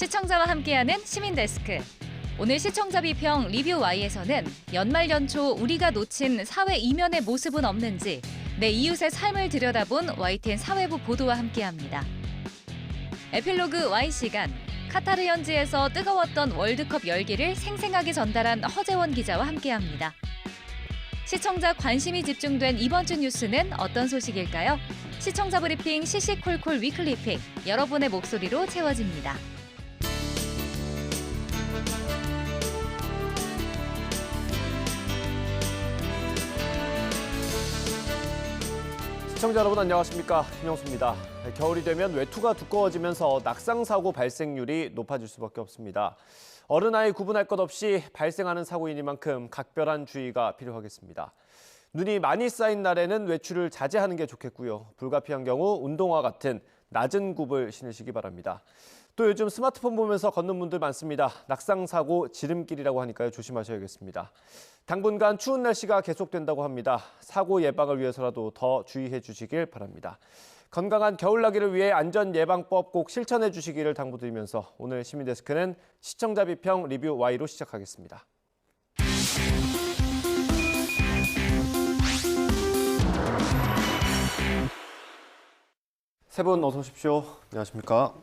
시청자와 함께하는 시민데스크. 오늘 시청자 비평 리뷰 Y에서는 연말 연초 우리가 놓친 사회 이면의 모습은 없는지 내 이웃의 삶을 들여다본 YTN 사회부 보도와 함께합니다. 에필로그 Y 시간. 카타르 현지에서 뜨거웠던 월드컵 열기를 생생하게 전달한 허재원 기자와 함께합니다. 시청자 관심이 집중된 이번 주 뉴스는 어떤 소식일까요? 시청자 브리핑 시시콜콜 위클리픽. 여러분의 목소리로 채워집니다. 시청자 여러분 안녕하십니까? 김영수입니다. 겨울이 되면 외투가 두꺼워지면서 낙상사고 발생률이 높아질 수밖에 없습니다. 어른 아이 구분할 것 없이 발생하는 사고이니만큼 각별한 주의가 필요하겠습니다. 눈이 많이 쌓인 날에는 외출을 자제하는 게 좋겠고요. 불가피한 경우 운동화 같은 낮은 굽을 신으시기 바랍니다. 또 요즘 스마트폰 보면서 걷는 분들 많습니다. 낙상사고 지름길이라고 하니까요. 조심하셔야겠습니다. 당분간 추운 날씨가 계속된다고 합니다. 사고 예방을 위해서라도 더 주의해 주시길 바랍니다. 건강한 겨울나기를 위해 안전예방법 꼭 실천해 주시기를 당부드리면서 오늘 시민데스크는 시청자 비평 리뷰 Y로 시작하겠습니다. 세 분 어서 오십시오. 안녕하십니까?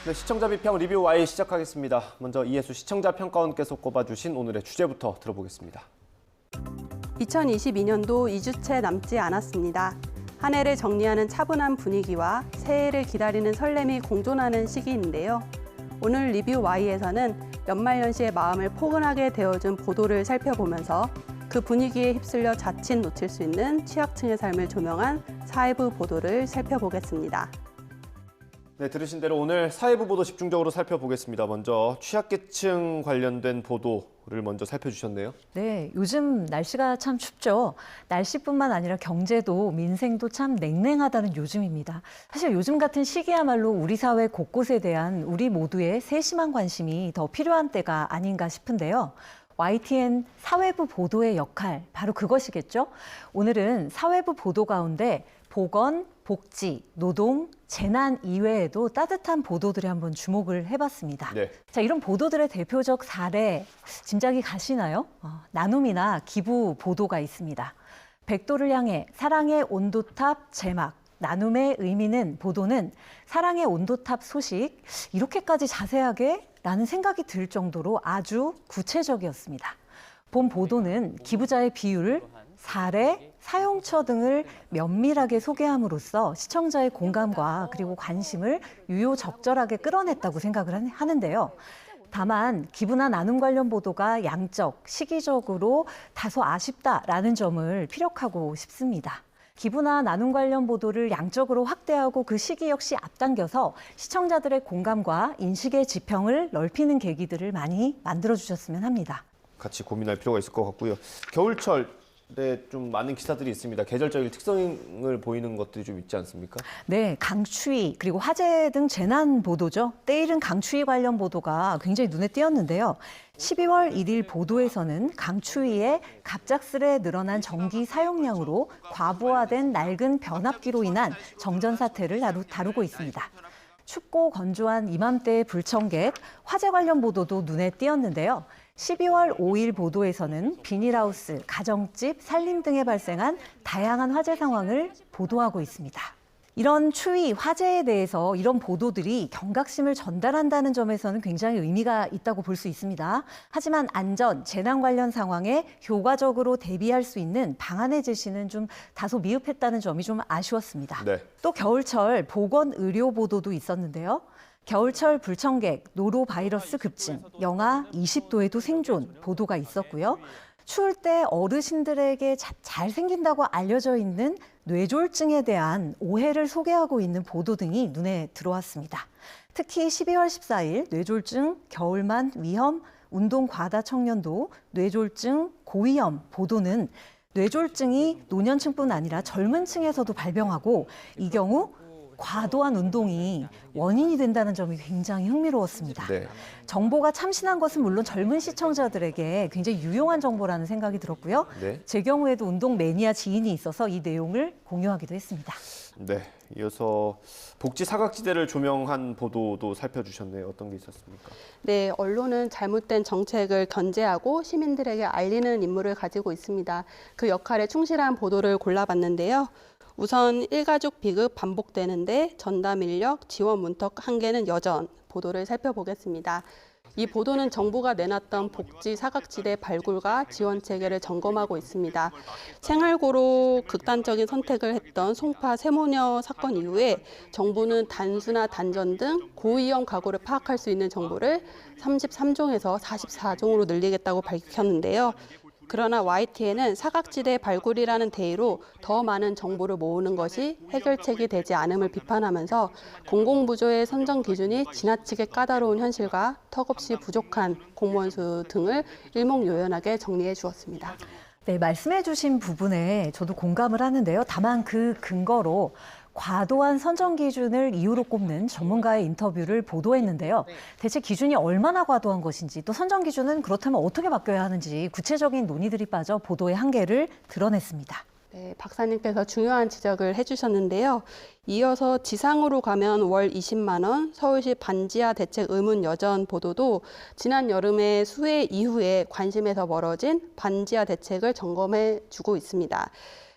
네, 시청자 비평 리뷰 Y 시작하겠습니다. 먼저 이혜수 시청자 평가원께서 꼽아주신 오늘의 주제부터 들어보겠습니다. 2022년도 2주째 남지 않았습니다. 한 해를 정리하는 차분한 분위기와 새해를 기다리는 설렘이 공존하는 시기인데요. 오늘 리뷰 Y에서는 연말연시의 마음을 포근하게 데워준 보도를 살펴보면서 그 분위기에 휩쓸려 자칫 놓칠 수 있는 취약층의 삶을 조명한 사회부 보도를 살펴보겠습니다. 네, 들으신 대로 오늘 사회부 보도 집중적으로 살펴보겠습니다. 먼저 취약계층 관련된 보도를 먼저 살펴주셨네요. 네, 요즘 날씨가 참 춥죠. 날씨뿐만 아니라 경제도 민생도 참 냉랭하다는 요즘입니다. 사실 요즘 같은 시기야말로 우리 사회 곳곳에 대한 우리 모두의 세심한 관심이 더 필요한 때가 아닌가 싶은데요. YTN 사회부 보도의 역할, 바로 그것이겠죠. 오늘은 사회부 보도 가운데 보건, 복지, 노동, 재난 이외에도 따뜻한 보도들에 한번 주목을 해봤습니다. 네. 자, 이런 보도들의 대표적 사례 짐작이 가시나요? 나눔이나 기부 보도가 있습니다. 백도를 향해 사랑의 온도탑 제막, 나눔의 의미는 보도는 사랑의 온도탑 소식, 이렇게까지 자세하게? 라는 생각이 들 정도로 아주 구체적이었습니다. 본 보도는 기부자의 비율, 사례, 사용처 등을 면밀하게 소개함으로써 시청자의 공감과 그리고 관심을 유효적절하게 끌어냈다고 생각을 하는데요. 다만 기부나 나눔 관련 보도가 양적, 시기적으로 다소 아쉽다라는 점을 피력하고 싶습니다. 기부나 나눔 관련 보도를 양적으로 확대하고 그 시기 역시 앞당겨서 시청자들의 공감과 인식의 지평을 넓히는 계기들을 많이 만들어주셨으면 합니다. 같이 고민할 필요가 있을 것 같고요. 겨울철 좀 많은 기사들이 있습니다. 계절적인 특성을 보이는 것들이 좀 있지 않습니까? 네, 강추위 그리고 화재 등 재난 보도죠. 때이른 강추위 관련 보도가 굉장히 눈에 띄었는데요. 12월 1일 보도에서는 강추위에 갑작스레 늘어난 전기 사용량으로 과부하된 낡은 변압기로 인한 정전 사태를 다루고 있습니다. 춥고 건조한 이맘때의 불청객, 화재 관련 보도도 눈에 띄었는데요. 12월 5일 보도에서는 비닐하우스, 가정집, 산림 등에 발생한 다양한 화재 상황을 보도하고 있습니다. 이런 추위, 화재에 대해서 이런 보도들이 경각심을 전달한다는 점에서는 굉장히 의미가 있다고 볼 수 있습니다. 하지만 안전, 재난 관련 상황에 효과적으로 대비할 수 있는 방안의 제시는 좀 다소 미흡했다는 점이 좀 아쉬웠습니다. 네. 또 겨울철 보건 의료 보도도 있었는데요. 겨울철 불청객, 노로바이러스 급증, 영하 20도에도 생존 보도가 있었고요. 추울 때 어르신들에게 잘 생긴다고 알려져 있는 뇌졸중에 대한 오해를 소개하고 있는 보도 등이 눈에 들어왔습니다. 특히 12월 14일 뇌졸중, 겨울만 위험, 운동 과다 청년도, 뇌졸중, 고위험 보도는 뇌졸중이 노년층뿐 아니라 젊은 층에서도 발병하고 이 경우 과도한 운동이 원인이 된다는 점이 굉장히 흥미로웠습니다. 네. 정보가 참신한 것은 물론 젊은 시청자들에게 굉장히 유용한 정보라는 생각이 들었고요. 네. 제 경우에도 운동 매니아 지인이 있어서 이 내용을 공유하기도 했습니다. 네. 이어서 복지 사각지대를 조명한 보도도 살펴주셨네요. 어떤 게 있었습니까? 네, 언론은 잘못된 정책을 견제하고 시민들에게 알리는 임무를 가지고 있습니다. 그 역할에 충실한 보도를 골라봤는데요. 우선 일가족 비급 반복되는데 전담 인력, 지원 문턱 한계는 여전 보도를 살펴보겠습니다. 이 보도는 정부가 내놨던 복지 사각지대 발굴과 지원 체계를 점검하고 있습니다. 생활고로 극단적인 선택을 했던 송파 세모녀 사건 이후에 정부는 단수나 단전 등 고위험 가구를 파악할 수 있는 정보를 33종에서 44종으로 늘리겠다고 밝혔는데요. 그러나 YTN은 사각지대 발굴이라는 대의로 더 많은 정보를 모으는 것이 해결책이 되지 않음을 비판하면서 공공부조의 선정 기준이 지나치게 까다로운 현실과 턱없이 부족한 공무원 수 등을 일목요연하게 정리해 주었습니다. 네, 말씀해 주신 부분에 저도 공감을 하는데요. 다만 그 근거로 과도한 선정 기준을 이유로 꼽는 전문가의 인터뷰를 보도했는데요. 대체 기준이 얼마나 과도한 것인지 또 선정 기준은 그렇다면 어떻게 바뀌어야 하는지 구체적인 논의들이 빠져 보도의 한계를 드러냈습니다. 네, 박사님께서 중요한 지적을 해주셨는데요. 이어서 지상으로 가면 월 20만 원, 서울시 반지하 대책 의문 여전 보도도 지난 여름에 수해 이후에 관심에서 멀어진 반지하 대책을 점검해 주고 있습니다.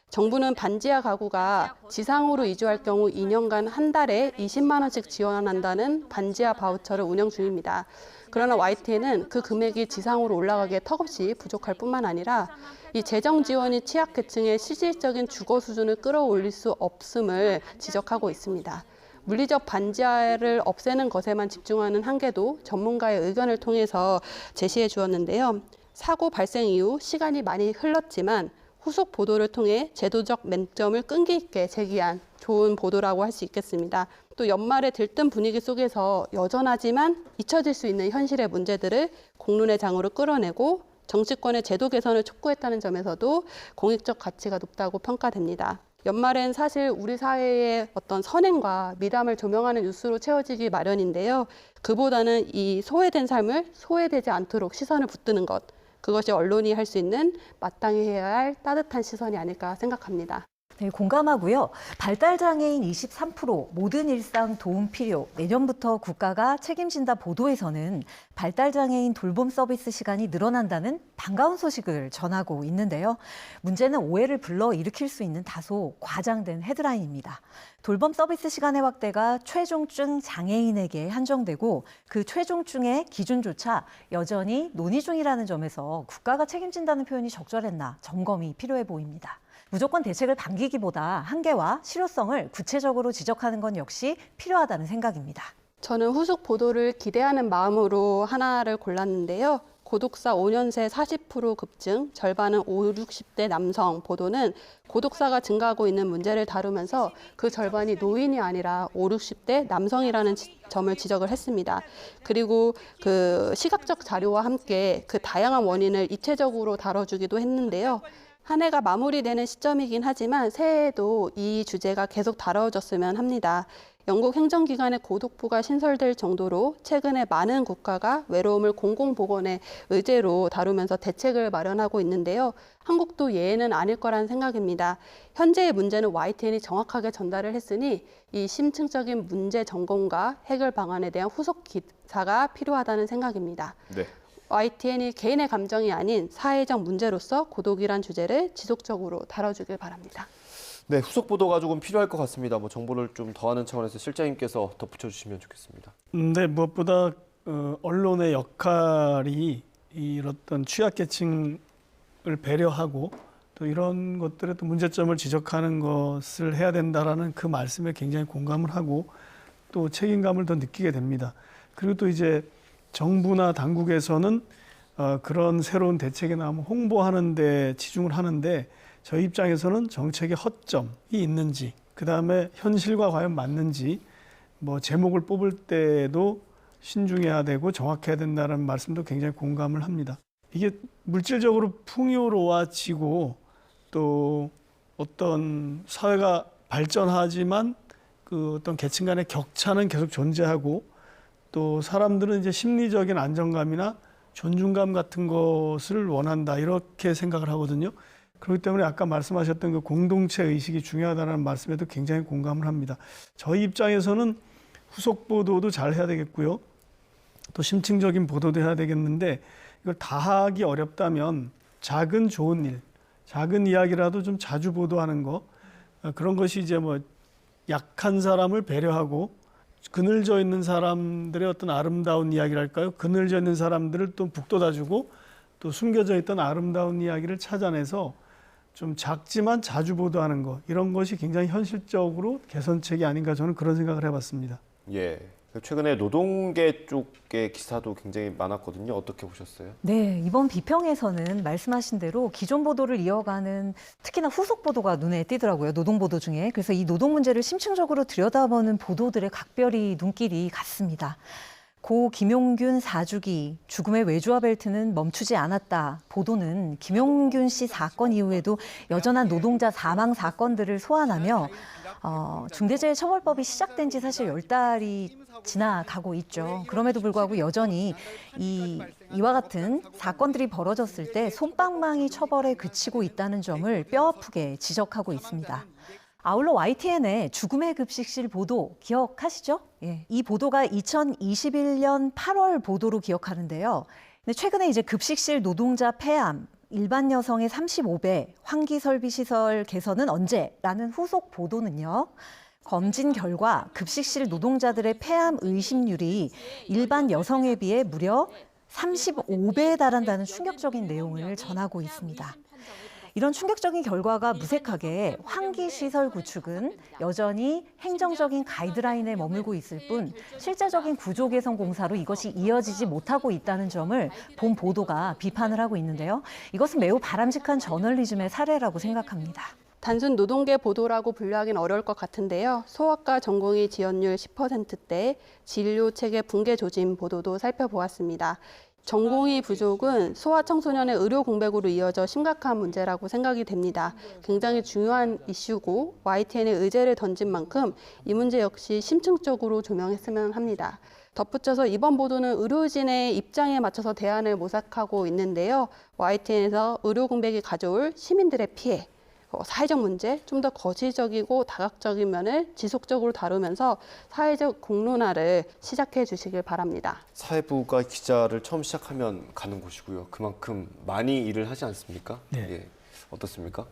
정부는 반지하 가구가 지상으로 이주할 경우 2년간 한 달에 20만 원씩 지원한다는 반지하 바우처를 운영 중입니다. 그러나 YTN은 그 금액이 지상으로 올라가기에 턱없이 부족할 뿐만 아니라 이 재정 지원이 취약계층의 실질적인 주거 수준을 끌어올릴 수 없음을 지적하고 있습니다. 물리적 반지하를 없애는 것에만 집중하는 한계도 전문가의 의견을 통해서 제시해 주었는데요. 사고 발생 이후 시간이 많이 흘렀지만 후속 보도를 통해 제도적 맹점을 끈기 있게 제기한 좋은 보도라고 할 수 있겠습니다. 또 연말에 들뜬 분위기 속에서 여전하지만 잊혀질 수 있는 현실의 문제들을 공론의 장으로 끌어내고 정치권의 제도 개선을 촉구했다는 점에서도 공익적 가치가 높다고 평가됩니다. 연말엔 사실 우리 사회의 어떤 선행과 미담을 조명하는 뉴스로 채워지기 마련인데요. 그보다는 이 소외된 삶을 소외되지 않도록 시선을 붙드는 것, 그것이 언론이 할 수 있는 마땅히 해야 할 따뜻한 시선이 아닐까 생각합니다. 네, 공감하고요. 발달장애인 23% 모든 일상 도움 필요 내년부터 국가가 책임진다 보도에서는 발달장애인 돌봄 서비스 시간이 늘어난다는 반가운 소식을 전하고 있는데요. 문제는 오해를 불러일으킬 수 있는 다소 과장된 헤드라인입니다. 돌봄 서비스 시간의 확대가 최종증 장애인에게 한정되고 그 최종증의 기준조차 여전히 논의 중이라는 점에서 국가가 책임진다는 표현이 적절했나 점검이 필요해 보입니다. 무조건 대책을 반기기보다 한계와 실효성을 구체적으로 지적하는 건 역시 필요하다는 생각입니다. 저는 후속 보도를 기대하는 마음으로 하나를 골랐는데요. 고독사 5년 새 40% 급증, 절반은 5, 60대 남성 보도는 고독사가 증가하고 있는 문제를 다루면서 그 절반이 노인이 아니라 5, 60대 남성이라는 점을 지적을 했습니다. 그리고 그 시각적 자료와 함께 그 다양한 원인을 입체적으로 다뤄주기도 했는데요. 한 해가 마무리되는 시점이긴 하지만 새해에도 이 주제가 계속 다뤄졌으면 합니다. 영국 행정기관의 고독부가 신설될 정도로 최근에 많은 국가가 외로움을 공공보건의 의제로 다루면서 대책을 마련하고 있는데요. 한국도 예외는 아닐 거란 생각입니다. 현재의 문제는 YTN이 정확하게 전달을 했으니 이 심층적인 문제 점검과 해결 방안에 대한 후속 기사가 필요하다는 생각입니다. 네. YTN이 개인의 감정이 아닌 사회적 문제로서 고독이란 주제를 지속적으로 다뤄주길 바랍니다. 네, 후속 보도가 조금 필요할 것 같습니다. 정보를 좀 더하는 차원에서 실장님께서 덧붙여 주시면 좋겠습니다. 네, 무엇보다 언론의 역할이 이런 취약계층을 배려하고 또 이런 것들의 또 문제점을 지적하는 것을 해야 된다라는 그 말씀에 굉장히 공감을 하고 또 책임감을 더 느끼게 됩니다. 그리고 또 이제 정부나 당국에서는 그런 새로운 대책이 나오면 홍보하는 데 치중을 하는데 저희 입장에서는 정책의 허점이 있는지, 그다음에 현실과 과연 맞는지, 제목을 뽑을 때도 신중해야 되고 정확해야 된다는 말씀도 굉장히 공감을 합니다. 이게 물질적으로 풍요로워지고 또 어떤 사회가 발전하지만 그 어떤 계층 간의 격차는 계속 존재하고 또 사람들은 이제 심리적인 안정감이나 존중감 같은 것을 원한다 이렇게 생각을 하거든요. 그렇기 때문에 아까 말씀하셨던 그 공동체 의식이 중요하다는 말씀에도 굉장히 공감을 합니다. 저희 입장에서는 후속 보도도 잘 해야 되겠고요. 또 심층적인 보도도 해야 되겠는데 이걸 다 하기 어렵다면 작은 좋은 일, 작은 이야기라도 좀 자주 보도하는 거 그런 것이 이제 뭐 약한 사람을 배려하고 그늘져 있는 사람들의 어떤 아름다운 이야기랄까요? 그늘져 있는 사람들을 또 북돋아주고 또 숨겨져 있던 아름다운 이야기를 찾아내서 좀 작지만 자주 보도하는 것 이런 것이 굉장히 현실적으로 개선책이 아닌가 저는 그런 생각을 해봤습니다. 예. 최근에 노동계 쪽의 기사도 굉장히 많았거든요. 어떻게 보셨어요? 네, 이번 비평에서는 말씀하신 대로 기존 보도를 이어가는 특히나 후속 보도가 눈에 띄더라고요. 노동 보도 중에. 그래서 이 노동 문제를 심층적으로 들여다보는 보도들의 각별히 눈길이 갔습니다. 고 김용균 4주기 죽음의 외주화 벨트는 멈추지 않았다. 보도는 김용균 씨 사건 이후에도 여전한 노동자 사망 사건들을 소환하며 중대재해처벌법이 시작된 지 사실 10달이 지나가고 있죠. 그럼에도 불구하고 여전히 이와 같은 사건들이 벌어졌을 때 솜방망이 처벌에 그치고 있다는 점을 뼈아프게 지적하고 있습니다. 아울러 YTN의 죽음의 급식실 보도 기억하시죠? 예, 이 보도가 2021년 8월 보도로 기억하는데요. 근데 최근에 이제 급식실 노동자 폐암, 일반 여성의 35배, 환기 설비 시설 개선은 언제라는 후속 보도는요. 검진 결과 급식실 노동자들의 폐암 의심률이 일반 여성에 비해 무려 35배에 달한다는 충격적인 내용을 전하고 있습니다. 이런 충격적인 결과가 무색하게 환기시설 구축은 여전히 행정적인 가이드라인에 머물고 있을 뿐 실제적인 구조 개선 공사로 이것이 이어지지 못하고 있다는 점을 본 보도가 비판을 하고 있는데요. 이것은 매우 바람직한 저널리즘의 사례라고 생각합니다. 단순 노동계 보도라고 분류하기는 어려울 것 같은데요. 소아과 전공의 지원율 10%대 진료체계 붕괴 조짐 보도도 살펴보았습니다. 전공의 부족은 소아 청소년의 의료 공백으로 이어져 심각한 문제라고 생각이 됩니다. 굉장히 중요한 이슈고 YTN에 의제를 던진 만큼 이 문제 역시 심층적으로 조명했으면 합니다. 덧붙여서 이번 보도는 의료진의 입장에 맞춰서 대안을 모색하고 있는데요. YTN에서 의료 공백이 가져올 시민들의 피해, 사회적 문제, 좀 더 거시적이고 다각적인 면을 지속적으로 다루면서 사회적 공론화를 시작해 주시길 바랍니다. 사회부가 기자를 처음 시작하면 가는 곳이고요. 그만큼 많이 일을 하지 않습니까? 네. 예. 어떻습니까?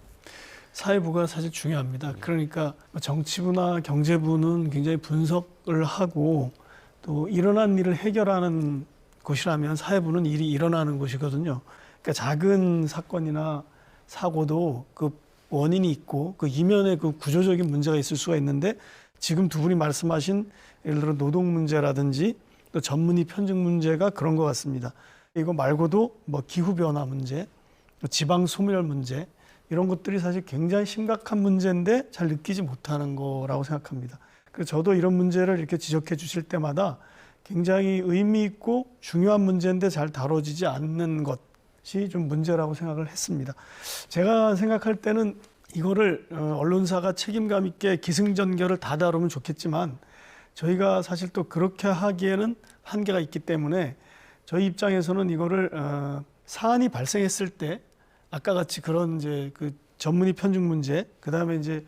사회부가 사실 중요합니다. 그러니까 정치부나 경제부는 굉장히 분석을 하고 또 일어난 일을 해결하는 곳이라면 사회부는 일이 일어나는 곳이거든요. 그러니까 작은 사건이나 사고도 그 원인이 있고 그 이면에 그 구조적인 문제가 있을 수가 있는데 지금 두 분이 말씀하신 예를 들어 노동 문제라든지 또 전문의 편중 문제가 그런 것 같습니다. 이거 말고도 뭐 기후 변화 문제, 지방 소멸 문제 이런 것들이 사실 굉장히 심각한 문제인데 잘 느끼지 못하는 거라고 생각합니다. 그래서 저도 이런 문제를 이렇게 지적해 주실 때마다 굉장히 의미 있고 중요한 문제인데 잘 다뤄지지 않는 것이 좀 문제라고 생각을 했습니다. 제가 생각할 때는 이거를 언론사가 책임감 있게 기승전결을 다 다루면 좋겠지만 저희가 사실 또 그렇게 하기에는 한계가 있기 때문에 저희 입장에서는 이거를 사안이 발생했을 때 아까 같이 그런 이제 그 전문의 편중 문제, 그다음에 이제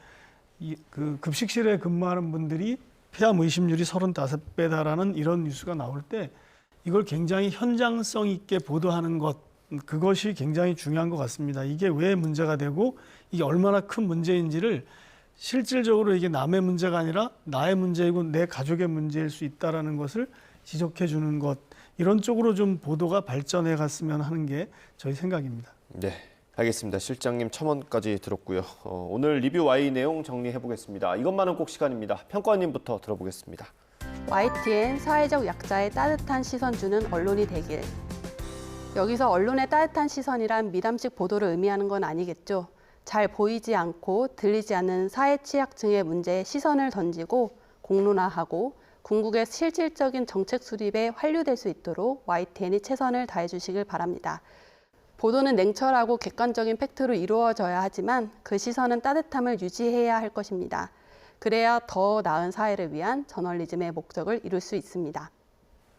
그 급식실에 근무하는 분들이 폐암 의심률이 35배다라는 이런 뉴스가 나올 때 이걸 굉장히 현장성 있게 보도하는 것, 그것이 굉장히 중요한 것 같습니다. 이게 왜 문제가 되고 이게 얼마나 큰 문제인지를 실질적으로 이게 남의 문제가 아니라 나의 문제이고 내 가족의 문제일 수 있다는 것을 지적해 주는 것, 이런 쪽으로 좀 보도가 발전해 갔으면 하는 게 저희 생각입니다. 네, 알겠습니다. 실장님 첨언까지 들었고요. 오늘 리뷰 Y 내용 정리해 보겠습니다. 이것만은 꼭 시간입니다. 평가원님부터 들어보겠습니다. YTN 사회적 약자의 따뜻한 시선 주는 언론이 되길. 여기서 언론의 따뜻한 시선이란 미담식 보도를 의미하는 건 아니겠죠. 잘 보이지 않고 들리지 않는 사회 취약층의 문제에 시선을 던지고 공론화하고 궁극의 실질적인 정책 수립에 환류될 수 있도록 YTN이 최선을 다해 주시길 바랍니다. 보도는 냉철하고 객관적인 팩트로 이루어져야 하지만 그 시선은 따뜻함을 유지해야 할 것입니다. 그래야 더 나은 사회를 위한 저널리즘의 목적을 이룰 수 있습니다.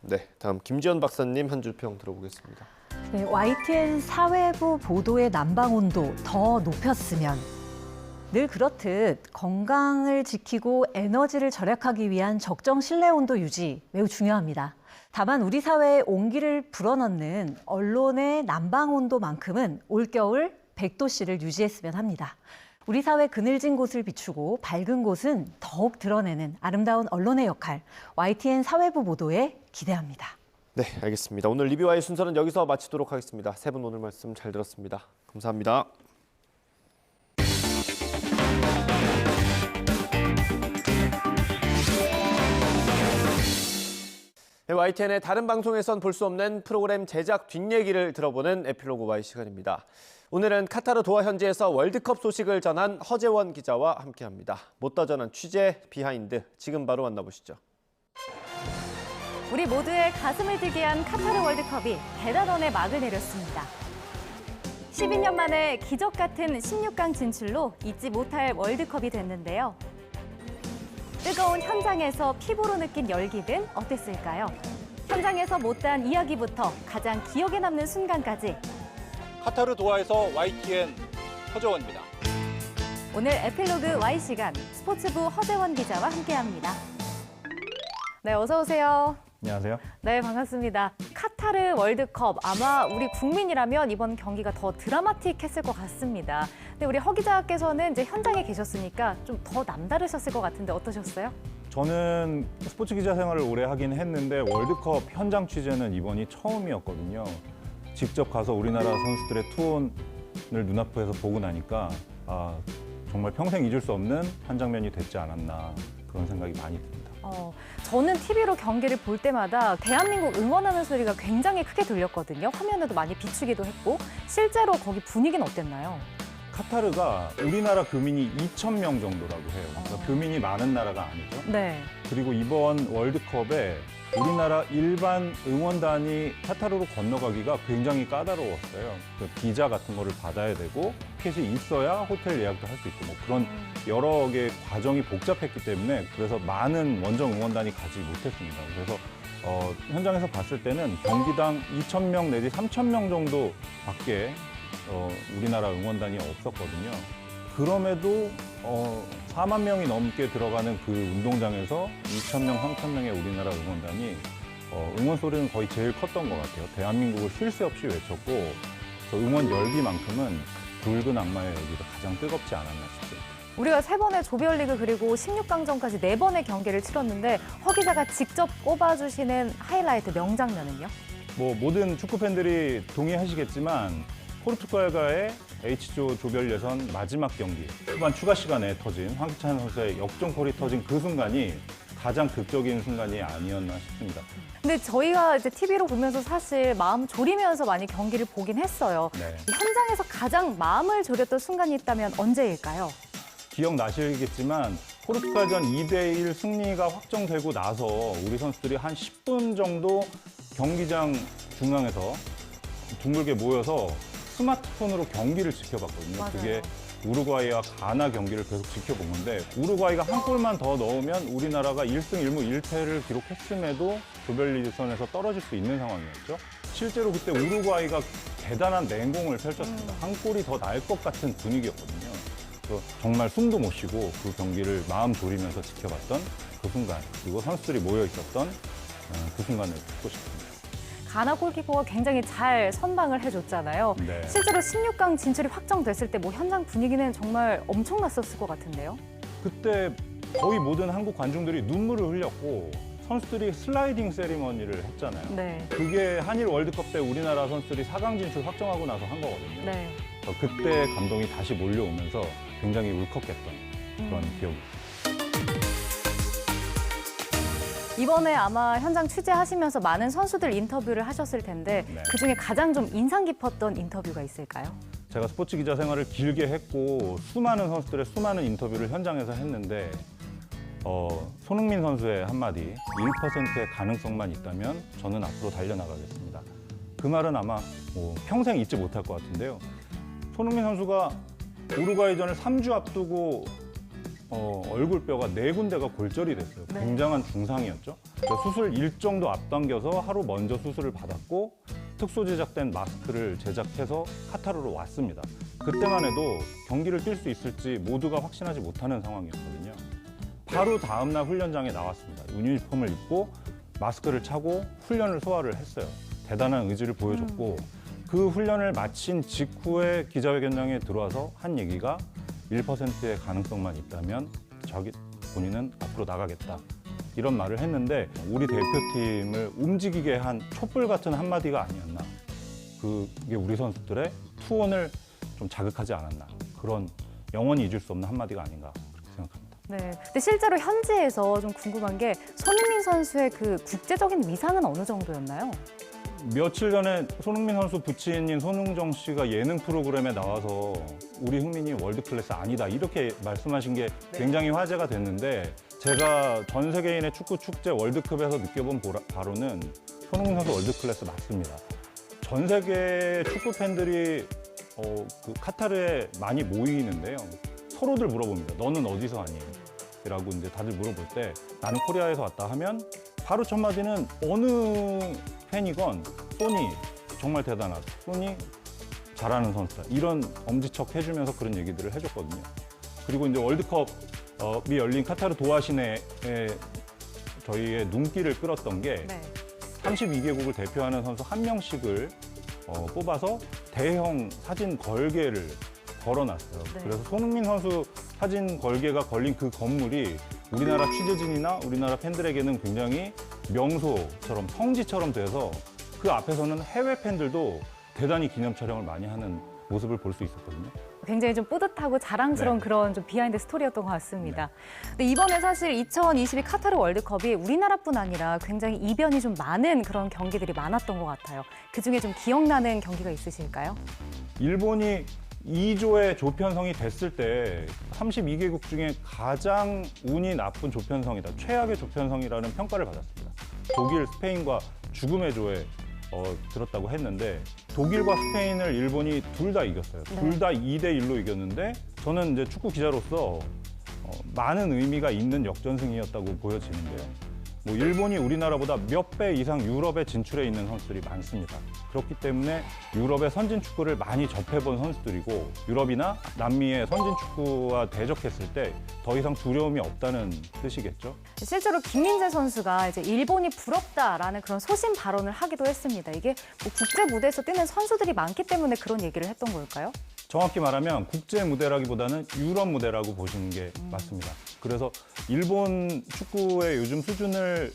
네, 다음 김지연 박사님 한 줄 평 들어보겠습니다. 네, YTN 사회부 보도의 난방 온도 더 높였으면. 늘 그렇듯 건강을 지키고 에너지를 절약하기 위한 적정 실내 온도 유지 매우 중요합니다. 다만 우리 사회에 온기를 불어넣는 언론의 난방 온도만큼은 올겨울 100도씨를 유지했으면 합니다. 우리 사회 그늘진 곳을 비추고 밝은 곳은 더욱 드러내는 아름다운 언론의 역할, YTN 사회부 보도에 기대합니다. 네, 알겠습니다. 오늘 리뷰와의 순서는 여기서 마치도록 하겠습니다. 세 분 오늘 말씀 잘 들었습니다. 감사합니다. YTN의 다른 방송에선 볼 수 없는 프로그램 제작 뒷얘기를 들어보는 에필로그 Y 시간입니다. 오늘은 카타르 도하 현지에서 월드컵 소식을 전한 허재원 기자와 함께합니다. 못다 전한 취재 비하인드 지금 바로 만나보시죠. 우리 모두의 가슴을 뛰게 한 카타르 월드컵이 대단원의 막을 내렸습니다. 12년 만에 기적 같은 16강 진출로 잊지 못할 월드컵이 됐는데요. 뜨거운 현장에서 피부로 느낀 열기는 어땠을까요? 현장에서 못다한 이야기부터 가장 기억에 남는 순간까지 카타르 도하에서 YTN 허재원입니다. 오늘 에필로그 Y 시간 스포츠부 허재원 기자와 함께합니다. 네, 어서 오세요. 안녕하세요. 네, 반갑습니다. 카타르 월드컵 아마 우리 국민이라면 이번 경기가 더 드라마틱했을 것 같습니다. 근데 우리 허 기자께서는 이제 현장에 계셨으니까 좀 더 남다르셨을 것 같은데 어떠셨어요? 저는 스포츠 기자 생활을 오래 하긴 했는데 월드컵 현장 취재는 이번이 처음이었거든요. 직접 가서 우리나라 선수들의 투혼을 눈앞에서 보고 나니까 정말 평생 잊을 수 없는 한 장면이 됐지 않았나 그런 생각이 많이 듭니다. 저는 TV로 경기를 볼 때마다 대한민국 응원하는 소리가 굉장히 크게 들렸거든요. 화면에도 많이 비추기도 했고 실제로 거기 분위기는 어땠나요? 카타르가 우리나라 교민이 2,000명 정도라고 해요. 그러니까 교민이 많은 나라가 아니죠. 네. 그리고 이번 월드컵에 우리나라 일반 응원단이 카타르로 건너가기가 굉장히 까다로웠어요. 그 비자 같은 거를 받아야 되고 티켓이 있어야 호텔 예약도 할 수 있고 뭐 그런 여러 개의 과정이 복잡했기 때문에 그래서 많은 원정 응원단이 가지 못했습니다. 그래서 현장에서 봤을 때는 경기당 2,000명 내지 3,000명 정도밖에 우리나라 응원단이 없었거든요. 그럼에도 4만 명이 넘게 들어가는 그 운동장에서 2,000명, 3,000명의 우리나라 응원단이 응원 소리는 거의 제일 컸던 것 같아요. 대한민국을 쉴 새 없이 외쳤고 응원 열기만큼은 붉은 악마의 열기가 가장 뜨겁지 않았나 싶습니다. 우리가 3번의 조별리그 그리고 16강전까지 4번의 경기를 치렀는데 허 기자가 직접 꼽아주시는 하이라이트 명장면은요? 뭐 모든 축구 팬들이 동의하시겠지만 포르투갈과의 H조 조별 예선 마지막 경기 후반 추가 시간에 터진 황희찬 선수의 역전골이 터진 그 순간이 가장 극적인 순간이 아니었나 싶습니다. 근데 저희가 이제 TV로 보면서 사실 마음 졸이면서 많이 경기를 보긴 했어요. 네. 현장에서 가장 마음을 졸였던 순간이 있다면 언제일까요? 기억나시겠지만 포르투갈전 2대1 승리가 확정되고 나서 우리 선수들이 한 10분 정도 경기장 중앙에서 둥글게 모여서 스마트폰으로 경기를 지켜봤거든요. 맞아요. 그게 우루과이와 가나 경기를 계속 지켜본 건데 우루과이가 한 골만 더 넣으면 우리나라가 1승 1무 1패를 기록했음에도 조별리그선에서 떨어질 수 있는 상황이었죠. 실제로 그때 우루과이가 대단한 맹공을 펼쳤습니다. 한 골이 더 나을 것 같은 분위기였거든요. 그래서 정말 숨도 못 쉬고 그 경기를 마음 졸이면서 지켜봤던 그 순간 그리고 선수들이 모여 있었던 그 순간을 듣고 싶습니다. 가나 골키퍼가 굉장히 잘 선방을 해줬잖아요. 네. 실제로 16강 진출이 확정됐을 때 뭐 현장 분위기는 정말 엄청났었을 것 같은데요. 그때 거의 모든 한국 관중들이 눈물을 흘렸고 선수들이 슬라이딩 세리머니를 했잖아요. 네. 그게 한일 월드컵 때 우리나라 선수들이 4강 진출 확정하고 나서 한 거거든요. 네. 그때 감동이 다시 몰려오면서 굉장히 울컥했던 그런 기억이 있습니다. 이번에 아마 현장 취재하시면서 많은 선수들 인터뷰를 하셨을 텐데 네. 그중에 가장 좀 인상 깊었던 인터뷰가 있을까요? 제가 스포츠 기자 생활을 길게 했고 수많은 선수들의 수많은 인터뷰를 현장에서 했는데 손흥민 선수의 한마디 1%의 가능성만 있다면 저는 앞으로 달려나가겠습니다. 그 말은 아마 평생 잊지 못할 것 같은데요. 손흥민 선수가 우루과이전을 3주 앞두고 얼굴뼈가 4군데가 골절이 됐어요. 굉장한 중상이었죠. 수술 일정도 앞당겨서 하루 먼저 수술을 받았고 특수 제작된 마스크를 제작해서 카타르로 왔습니다. 그때만 해도 경기를 뛸 수 있을지 모두가 확신하지 못하는 상황이었거든요. 바로 다음 날 훈련장에 나왔습니다. 유니폼을 입고 마스크를 차고 훈련을 소화를 했어요. 대단한 의지를 보여줬고 그 훈련을 마친 직후에 기자회견장에 들어와서 한 얘기가 1%의 가능성만 있다면 본인은 앞으로 나가겠다. 이런 말을 했는데 우리 대표팀을 움직이게 한 촛불 같은 한마디가 아니었나. 그게 우리 선수들의 투혼을 좀 자극하지 않았나. 그런 영원히 잊을 수 없는 한마디가 아닌가 그렇게 생각합니다. 네. 근데 실제로 현지에서 좀 궁금한 게 손흥민 선수의 그 국제적인 위상은 어느 정도였나요? 며칠 전에 손흥민 선수 부친인 손흥정 씨가 예능 프로그램에 나와서 우리 흥민이 월드 클래스 아니다 이렇게 말씀하신 게 굉장히 화제가 됐는데 제가 전 세계인의 축구 축제 월드컵에서 느껴본 바로는 손흥민 선수 월드 클래스 맞습니다. 전 세계 축구 팬들이 그 카타르에 많이 모이는데요. 서로들 물어봅니다. 너는 어디서 왔니? 라고 이제 다들 물어볼 때 나는 코리아에서 왔다 하면 바로 첫 마디는 어느 팬이건 소니 정말 대단하다. 소니 잘하는 선수다. 이런 엄지척 해주면서 그런 얘기들을 해줬거든요. 그리고 이제 월드컵이 열린 카타르 도하 시내에 저희의 눈길을 끌었던 게 32개국을 대표하는 선수 한 명씩을 뽑아서 대형 사진 걸개를 걸어놨어요. 그래서 손흥민 선수 사진 걸개가 걸린 그 건물이 우리나라 취재진이나 우리나라 팬들에게는 굉장히 명소처럼 성지처럼 돼서 그 앞에서는 해외 팬들도 대단히 기념 촬영을 많이 하는 모습을 볼 수 있었거든요. 굉장히 좀 뿌듯하고 자랑스러운 그런 좀 비하인드 스토리였던 것 같습니다. 근데 이번에 사실 2022 카타르 월드컵이 우리나라뿐 아니라 굉장히 이변이 좀 많은 그런 경기들이 많았던 것 같아요. 그중에 좀 기억나는 경기가 있으실까요? 일본이 2조의 조편성이 됐을 때 32개국 중에 가장 운이 나쁜 조편성이다. 최악의 조편성이라는 평가를 받았습니다. 독일, 스페인과 죽음의 조에 들었다고 했는데 독일과 스페인을 일본이 둘 다 이겼어요. 둘 다 2대1로 이겼는데 저는 이제 축구 기자로서 많은 의미가 있는 역전승이었다고 보여지는데요. 뭐 일본이 우리나라보다 몇 배 이상 유럽에 진출해 있는 선수들이 많습니다. 그렇기 때문에 유럽의 선진 축구를 많이 접해본 선수들이고 유럽이나 남미의 선진 축구와 대적했을 때 더 이상 두려움이 없다는 뜻이겠죠. 실제로 김민재 선수가 이제 일본이 부럽다라는 그런 소신 발언을 하기도 했습니다. 이게 뭐 국제 무대에서 뛰는 선수들이 많기 때문에 그런 얘기를 했던 걸까요? 정확히 말하면 국제 무대라기보다는 유럽 무대라고 보시는 게 맞습니다. 그래서 일본 축구의 요즘 수준을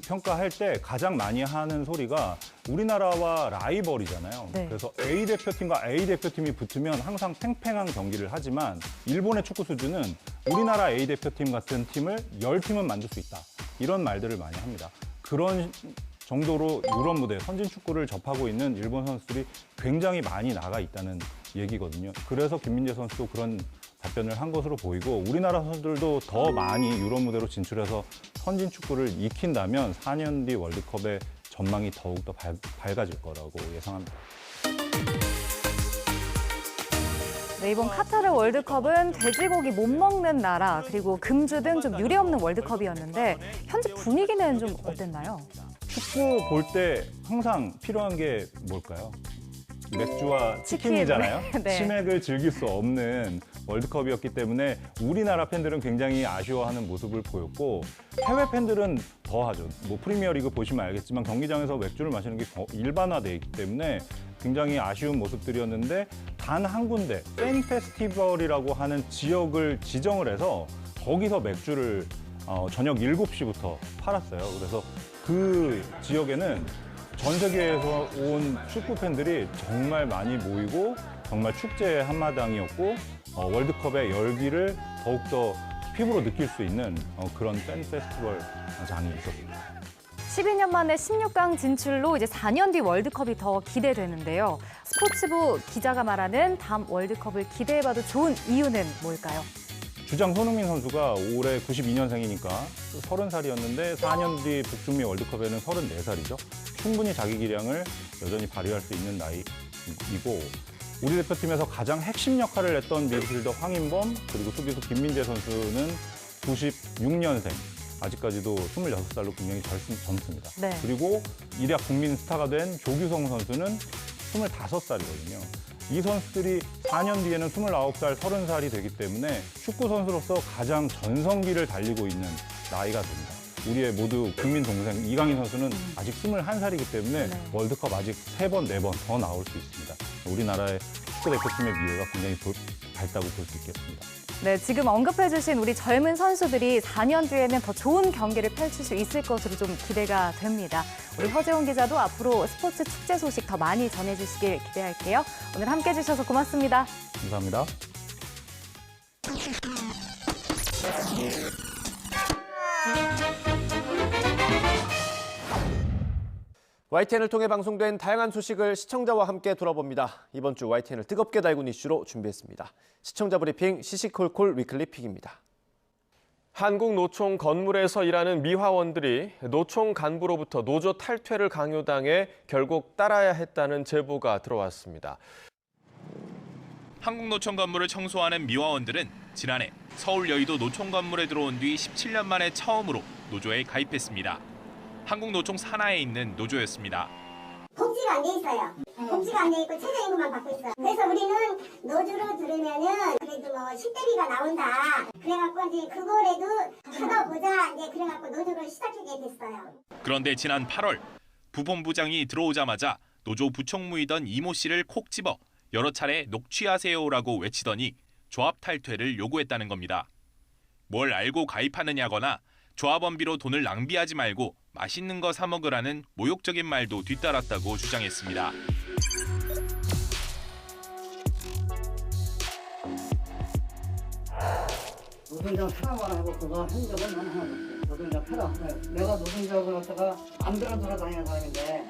평가할 때 가장 많이 하는 소리가 우리나라와 라이벌이잖아요. 그래서 A 대표팀과 A 대표팀이 붙으면 항상 팽팽한 경기를 하지만 일본의 축구 수준은 우리나라 A 대표팀 같은 팀을 10팀은 만들 수 있다. 이런 말들을 많이 합니다. 그런 정도로 유럽 무대, 선진 축구를 접하고 있는 일본 선수들이 굉장히 많이 나가 있다는 얘기거든요. 그래서 김민재 선수도 그런 답변을 한 것으로 보이고 우리나라 선수들도 더 많이 유럽 무대로 진출해서 선진 축구를 익힌다면 4년 뒤 월드컵의 전망이 더욱더 밝아질 거라고 예상합니다. 네, 이번 카타르 월드컵은 돼지고기 못 먹는 나라 그리고 금주 등 좀 유례없는 월드컵이었는데 현지 분위기는 좀 어땠나요? 축구 볼 때 항상 필요한 게 뭘까요? 맥주와 치킨이잖아요. 네. 치맥을 즐길 수 없는 월드컵이었기 때문에 우리나라 팬들은 굉장히 아쉬워하는 모습을 보였고 해외 팬들은 더 하죠. 뭐 프리미어리그 보시면 알겠지만 경기장에서 맥주를 마시는 게 일반화돼 있기 때문에 굉장히 아쉬운 모습들이었는데 단 한 군데 팬 페스티벌이라고 하는 지역을 지정을 해서 거기서 맥주를 저녁 7시부터 팔았어요. 그래서 그 지역에는 전 세계에서 온 축구 팬들이 정말 많이 모이고 정말 축제의 한마당이었고 월드컵의 열기를 더욱더 피부로 느낄 수 있는 그런 팬 페스티벌 장이 있었습니다. 12년 만에 16강 진출로 이제 4년 뒤 월드컵이 더 기대되는데요. 스포츠부 기자가 말하는 다음 월드컵을 기대해봐도 좋은 이유는 뭘까요? 주장 손흥민 선수가 올해 92년생이니까 30살이었는데 4년 뒤 북중미 월드컵에는 34살이죠. 충분히 자기 기량을 여전히 발휘할 수 있는 나이이고 우리 대표팀에서 가장 핵심 역할을 했던 미드필더 황인범 그리고 수비수 김민재 선수는 96년생. 아직까지도 26살로 굉장히 젊습니다. 네. 그리고 일약 국민 스타가 된 조규성 선수는 25살이거든요. 이 선수들이 4년 뒤에는 29살, 30살이 되기 때문에 축구 선수로서 가장 전성기를 달리고 있는 나이가 됩니다. 우리의 모두 국민 동생 이강인 선수는 아직 21살이기 때문에 네. 월드컵 아직 3번, 4번 더 나올 수 있습니다. 우리나라의 축구 대표팀의 미래가 굉장히 밝다고 볼 수 있겠습니다. 네, 지금 언급해주신 우리 젊은 선수들이 4년 뒤에는 더 좋은 경기를 펼칠 수 있을 것으로 좀 기대가 됩니다. 우리 허재원 기자도 앞으로 스포츠 축제 소식 더 많이 전해주시길 기대할게요. 오늘 함께해 주셔서 고맙습니다. 감사합니다. YTN을 통해 방송된 다양한 소식을 시청자와 함께 돌아봅니다. 이번 주 YTN을 뜨겁게 달군 이슈로 준비했습니다. 시청자 브리핑 시시콜콜 위클리 픽입니다. 한국노총 건물에서 일하는 미화원들이 노총 간부로부터 노조 탈퇴를 강요당해 결국 따라야 했다는 제보가 들어왔습니다. 한국노총 건물을 청소하는 미화원들은 지난해 서울 여의도 노총 건물에 들어온 뒤 17년 만에 처음으로 노조에 가입했습니다. 한국노총 산하에 있는 노조였습니다. 복지가 안 돼 있어요. 복지가 안 돼 있고 최저임금만 받고 있어요. 그래서 우리는 노조로 들으면은 그래도 뭐 10대비가 나온다. 그래갖고 이제 그거라도 찾아보자. 이제 그래갖고 노조를 시작하게 됐어요. 그런데 지난 8월 부본부장이 들어오자마자 노조 부총무이던 이모 씨를 콕 집어 여러 차례 녹취하세요라고 외치더니 조합 탈퇴를 요구했다는 겁니다. 뭘 알고 가입하느냐거나 조합원비로 돈을 낭비하지 말고 맛있는 거 사 먹으라는 모욕적인 말도 뒤따랐다고 주장했습니다. 노동장 타라고 하고 그거 한 적은 나는 하나도 없어요. 노동장 타라. 내가 노동장을 갖다가 마음대로 돌아다니는 사람인데.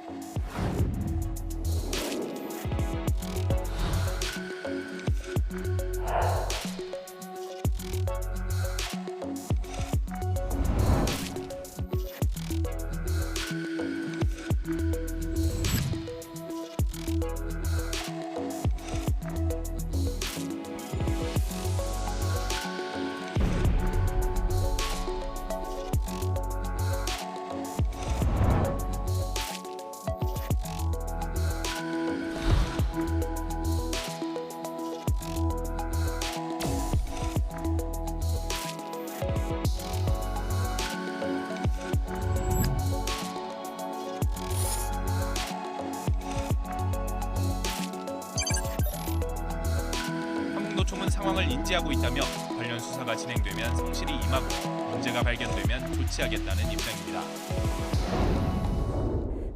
한국노총은 상황을 인지하고 있다며 관련 수사가 진행되면 성실히 임하고 문제가 발견되면 조치하겠다는 입장입니다.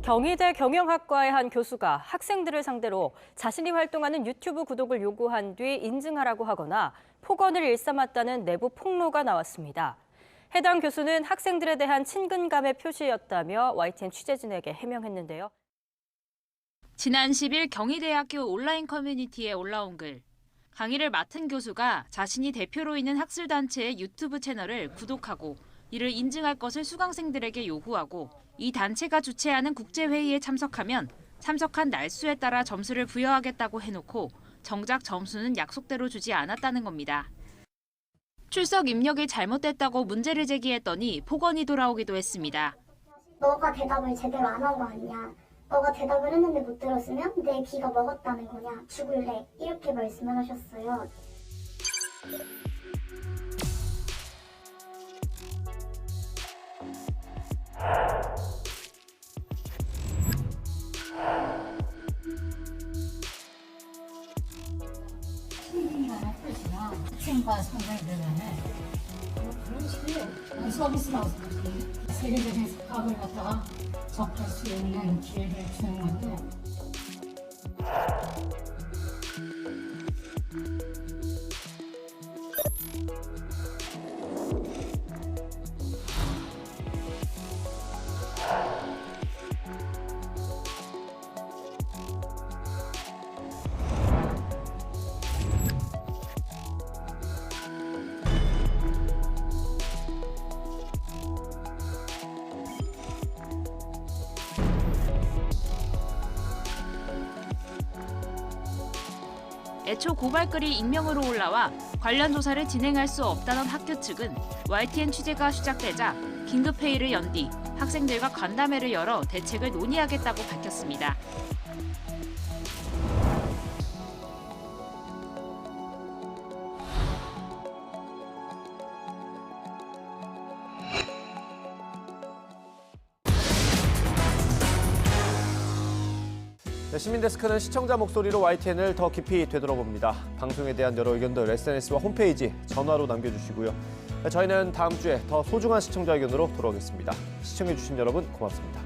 경희대 경영학과의 한 교수가 학생들을 상대로 자신이 활동하는 유튜브 구독을 요구한 뒤 인증하라고 하거나 폭언을 일삼았다는 내부 폭로가 나왔습니다. 해당 교수는 학생들에 대한 친근감의 표시였다며 YTN 취재진에게 해명했는데요. 지난 10일 경희대학교 온라인 커뮤니티에 올라온 글. 강의를 맡은 교수가 자신이 대표로 있는 학술단체의 유튜브 채널을 구독하고 이를 인증할 것을 수강생들에게 요구하고 이 단체가 주최하는 국제회의에 참석하면 참석한 날수에 따라 점수를 부여하겠다고 해놓고 정작 점수는 약속대로 주지 않았다는 겁니다. 출석 입력이 잘못됐다고 문제를 제기했더니 폭언이 돌아오기도 했습니다. 너가 대답을 제대로 안 한 거 아니야. 너가 대답을 했는데 못 들었으면 내 귀가 먹었다는 거냐. 죽을래. 이렇게 말씀을 하셨어요. 친근감의 표시나 학생과 상대들 간에 그런 식으로 서비스라고 생각해요. 세계적인 각을 갖다가 접할 수 있는 기회를 주는 건데 애초 고발글이 익명으로 올라와 관련 조사를 진행할 수 없다던 학교 측은 YTN 취재가 시작되자 긴급회의를 연 뒤 학생들과 간담회를 열어 대책을 논의하겠다고 밝혔습니다. 네, 시민데스크는 시청자 목소리로 YTN을 더 깊이 되돌아봅니다. 방송에 대한 여러 의견들 SNS와 홈페이지, 전화로 남겨주시고요. 네, 저희는 다음 주에 더 소중한 시청자 의견으로 돌아오겠습니다. 시청해주신 여러분 고맙습니다.